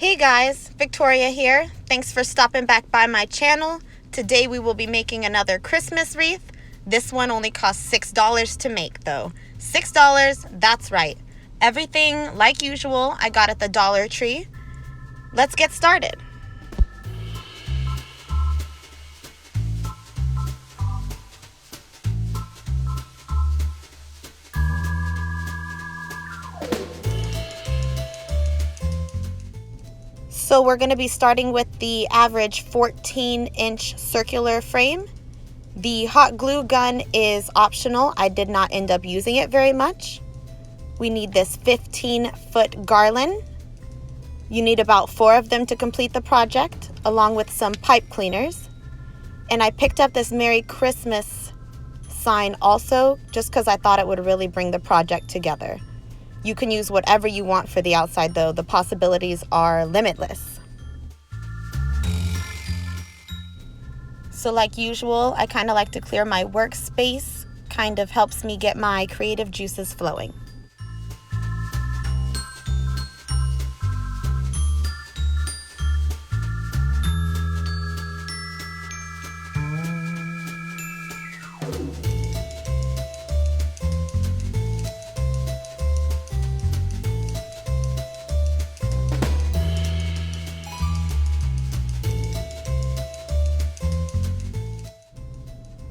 Hey guys, Victoria here. Thanks for stopping back by my channel. Today we will be making another Christmas wreath. This one only costs $6 to make though. $6, that's right. Everything like usual I got at the Dollar Tree. Let's get started. So we're going to be starting with the average 14-inch circular frame. The hot glue gun is optional. I did not end up using it very much. We need this 15-foot garland. You need about 4 of them to complete the project, along with some pipe cleaners. And I picked up this Merry Christmas sign also, just because I thought it would really bring the project together. You can use whatever you want for the outside though. The possibilities are limitless. So like usual, I kind of like to clear my workspace. Kind of helps me get my creative juices flowing.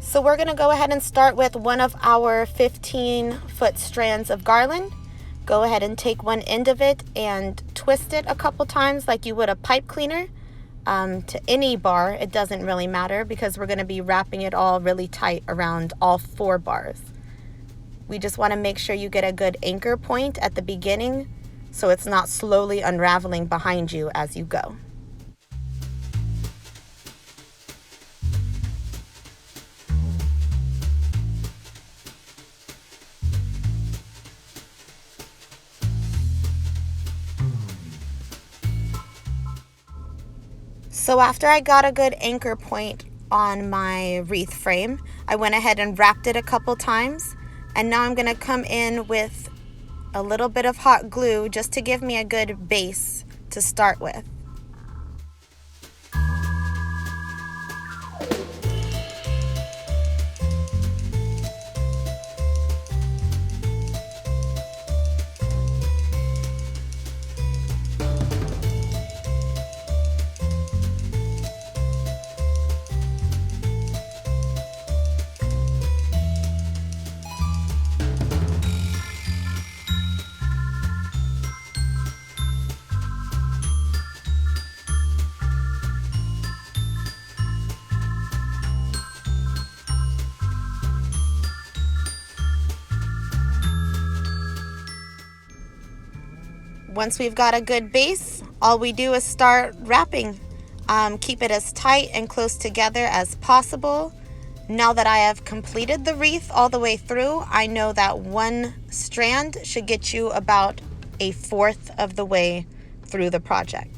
So we're going to go ahead and start with one of our 15-foot strands of garland. Go ahead and take one end of it and twist it a couple times like you would a pipe cleaner to any bar. It doesn't really matter because we're going to be wrapping it all really tight around all 4 bars. We just want to make sure you get a good anchor point at the beginning so it's not slowly unraveling behind you as you go. So after I got a good anchor point on my wreath frame, I went ahead and wrapped it a couple times. And now I'm going to come in with a little bit of hot glue just to give me a good base to start with. Once we've got a good base, all we do is start wrapping. Keep it as tight and close together as possible. Now that I have completed the wreath all the way through, I know that one strand should get you about 1/4 of the way through the project.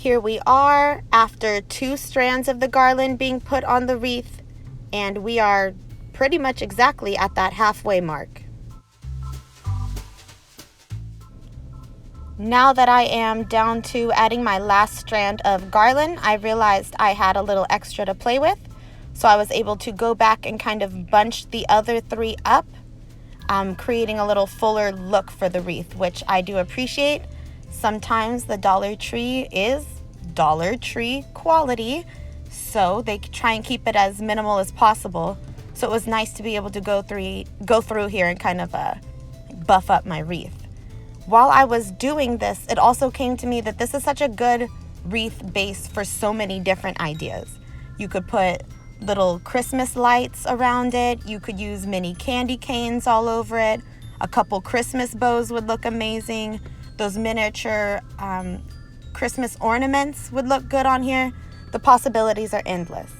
here we are after 2 strands of the garland being put on the wreath, and we are pretty much exactly at that halfway mark. Now that I am down to adding my last strand of garland, I realized I had a little extra to play with. So I was able to go back and kind of bunch the other 3 up, creating a little fuller look for the wreath, which I do appreciate. Sometimes the Dollar Tree is Dollar Tree quality, so they try and keep it as minimal as possible. So it was nice to be able to go through here and kind of buff up my wreath. While I was doing this, it also came to me that this is such a good wreath base for so many different ideas. You could put little Christmas lights around it. You could use mini candy canes all over it. A couple Christmas bows would look amazing. Those miniature Christmas ornaments would look good on here. The possibilities are endless.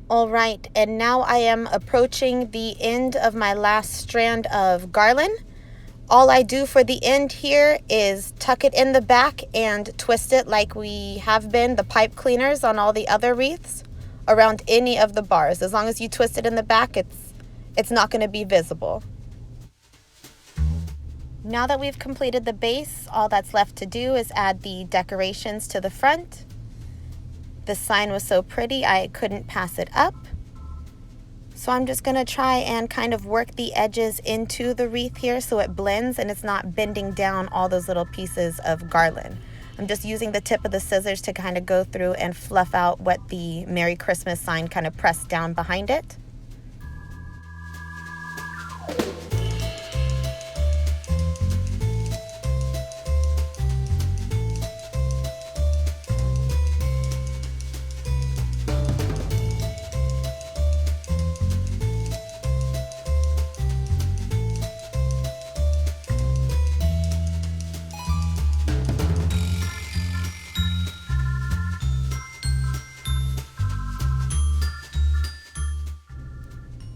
All right, and now I am approaching the end of my last strand of garland. All I do for the end here is tuck it in the back and twist it like we have been the pipe cleaners on all the other wreaths around any of the bars. As long as you twist it in the back, it's not going to be visible. Now that we've completed the base, all that's left to do is add the decorations to the front. The sign was so pretty I couldn't pass it up. So I'm just going to try and kind of work the edges into the wreath here so it blends and it's not bending down all those little pieces of garland. I'm just using the tip of the scissors to kind of go through and fluff out what the Merry Christmas sign kind of pressed down behind it.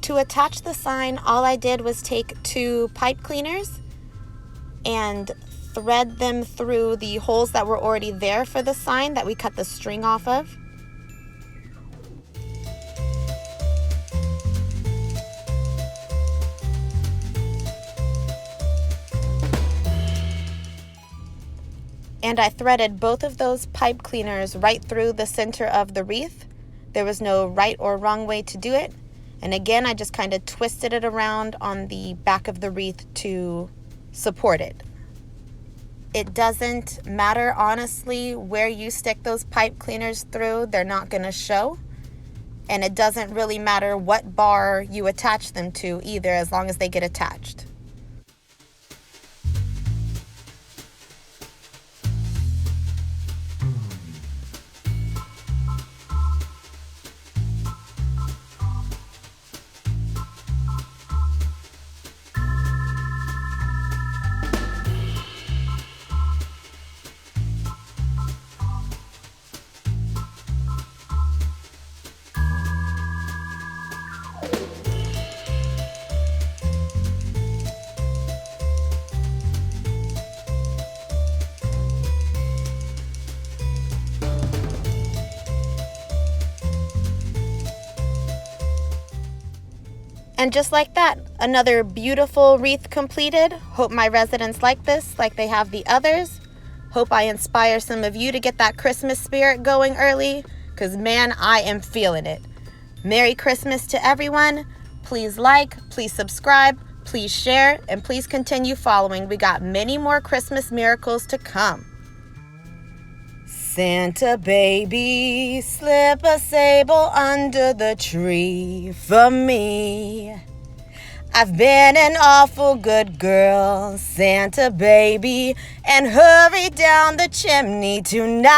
To attach the sign, all I did was take 2 pipe cleaners and thread them through the holes that were already there for the sign that we cut the string off of. And I threaded both of those pipe cleaners right through the center of the wreath. There was no right or wrong way to do it. And again, I just kind of twisted it around on the back of the wreath to support it. It doesn't matter, honestly, where you stick those pipe cleaners through. They're not going to show. And it doesn't really matter what bar you attach them to either, as long as they get attached. And just like that, another beautiful wreath completed. Hope my residents like this, like they have the others. Hope I inspire some of you to get that Christmas spirit going early, because man, I am feeling it. Merry Christmas to everyone. Please like, please subscribe, please share, and please continue following. We got many more Christmas miracles to come. Santa baby, slip a sable under the tree for me. I've been an awful good girl, Santa baby, and hurry down the chimney tonight.